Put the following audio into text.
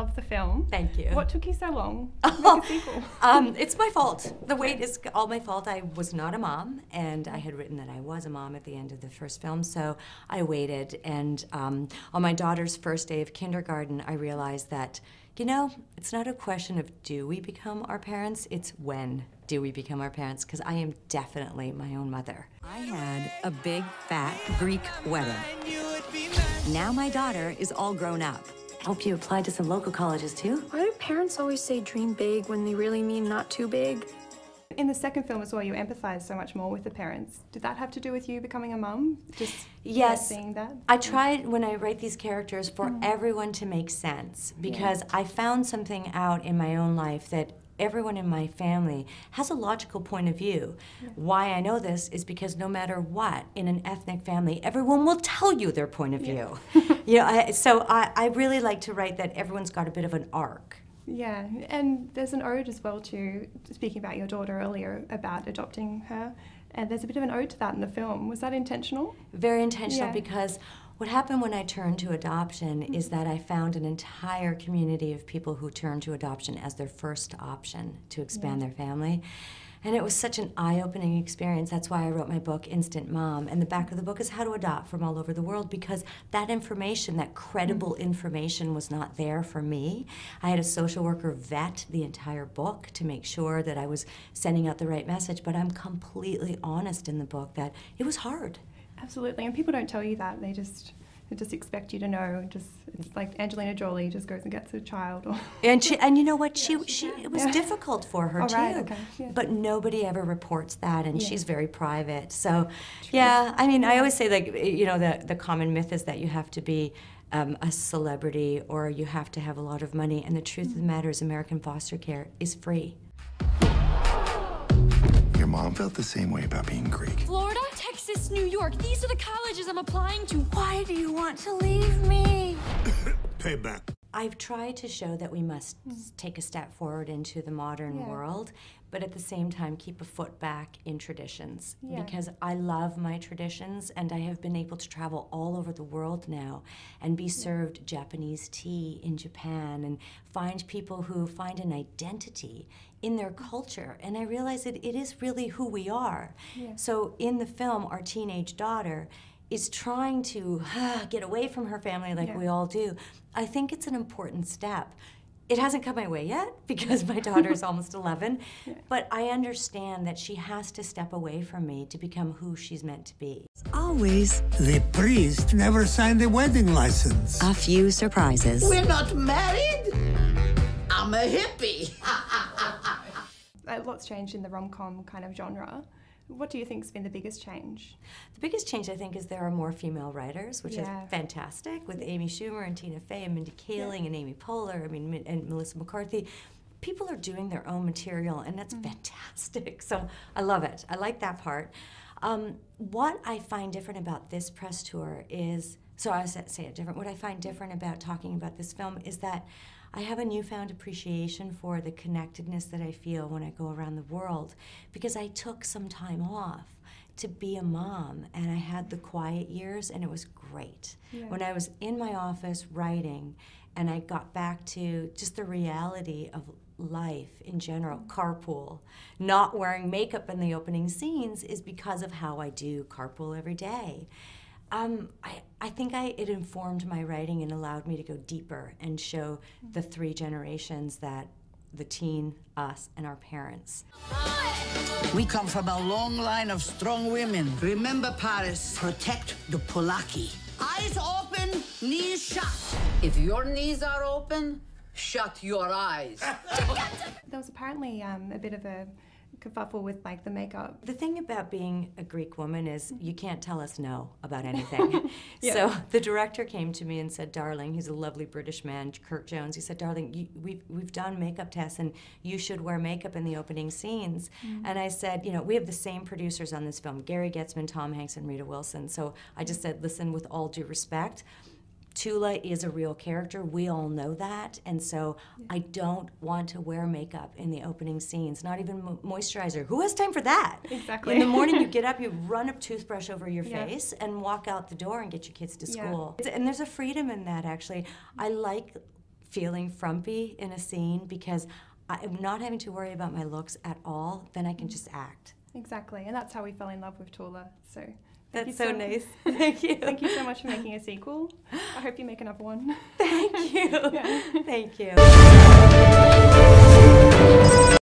love the film. Thank you. What took you so long to make a sequel? It's my fault. The wait is all my fault. I was not a mom, and I had written that I was a mom at the end of the first film, so I waited. And on my daughter's first day of kindergarten, I realized that, you know, it's not a question of do we become our parents, it's when do we become our parents, because I am definitely my own mother. I had a big, fat Greek wedding. Now my daughter is all grown up. Hope you applied to some local colleges too. Why do parents always say dream big when they really mean not too big? In the second film as well, you empathise so much more with the parents. Did that have to do with you becoming a mum? Just yes, seeing that? I tried when I write these characters for everyone to make sense, because I found something out in my own life that everyone in my family has a logical point of view. Why I know this is because no matter what, in an ethnic family, everyone will tell you their point of view. You know, so I really like to write that everyone's got a bit of an arc. Yeah, and there's an ode as well to, speaking about your daughter earlier, about adopting her, and there's a bit of an ode to that in the film. Was that intentional? Very intentional, because what happened when I turned to adoption is that I found an entire community of people who turned to adoption as their first option to expand their family. And it was such an eye-opening experience. That's why I wrote my book, Instant Mom. And the back of the book is how to adopt from all over the world, because that information, that credible information, was not there for me. I had a social worker vet the entire book to make sure that I was sending out the right message, but I'm completely honest in the book that it was hard. Absolutely, and people don't tell you that. They just expect you to know. It's like Angelina Jolie just goes and gets a child. And you know what? It was difficult for her too. Right, okay. But nobody ever reports that, and she's very private. So, yeah, I mean, I always say, like, you know, the common myth is that you have to be a celebrity or you have to have a lot of money. And the truth of the matter is, American foster care is free. Your mom felt the same way about being Greek. Florida, Texas, New York, these are the colleges I'm applying to. Why do you want to leave me? Payback. I've tried to show that we must take a step forward into the modern world, but at the same time keep a foot back in traditions. Because I love my traditions, and I have been able to travel all over the world now and be served Japanese tea in Japan and find people who find an identity in their culture. And I realize that it is really who we are. So in the film, our teenage daughter is trying to get away from her family like we all do. I think it's an important step. It hasn't come my way yet because my daughter is almost 11, but I understand that she has to step away from me to become who she's meant to be. Always The priest never signed the wedding license. a few surprises. We're not married? I'm a hippie. Lots changed in the rom-com kind of genre. What do you think has been the biggest change? The biggest change, I think, is there are more female writers, which is fantastic, with Amy Schumer and Tina Fey and Mindy Kaling and Amy Poehler, and Melissa McCarthy. People are doing their own material, and that's fantastic. So I love it. I like that part. What I find different about this press tour is, so I say it different, what I find different about talking about this film is that I have a newfound appreciation for the connectedness that I feel when I go around the world, because I took some time off to be a mom, and I had the quiet years, and it was great. When I was in my office writing, and I got back to just the reality of life in general, carpool, not wearing makeup in the opening scenes is because of how I do carpool every day. I think it informed my writing and allowed me to go deeper and show the three generations, that the teen, us, and our parents. We come from a long line of strong women. Remember, Paris, protect the Polaki. Eyes open, knees shut. If your knees are open, shut your eyes. There was apparently a bit of a kerfuffle with like the makeup. The thing about being a Greek woman is you can't tell us no about anything. So the director came to me and said, darling, he's a lovely British man, Kurt Jones, he said, darling, we've done makeup tests and you should wear makeup in the opening scenes. And I said, you know, we have the same producers on this film, Gary Getzman, Tom Hanks, and Rita Wilson. So I just said, listen, with all due respect, Tula is a real character, we all know that, and so I don't want to wear makeup in the opening scenes, not even moisturizer. Who has time for that? Exactly. In the morning you get up, you run a toothbrush over your face and walk out the door and get your kids to school. And there's a freedom in that, actually. I like feeling frumpy in a scene because I'm not having to worry about my looks at all, then I can just act. Exactly, and that's how we fell in love with Tula. So that's so nice. Thank you. Thank you so much for making a sequel. I hope you make another one. Thank you. Yeah. Thank you.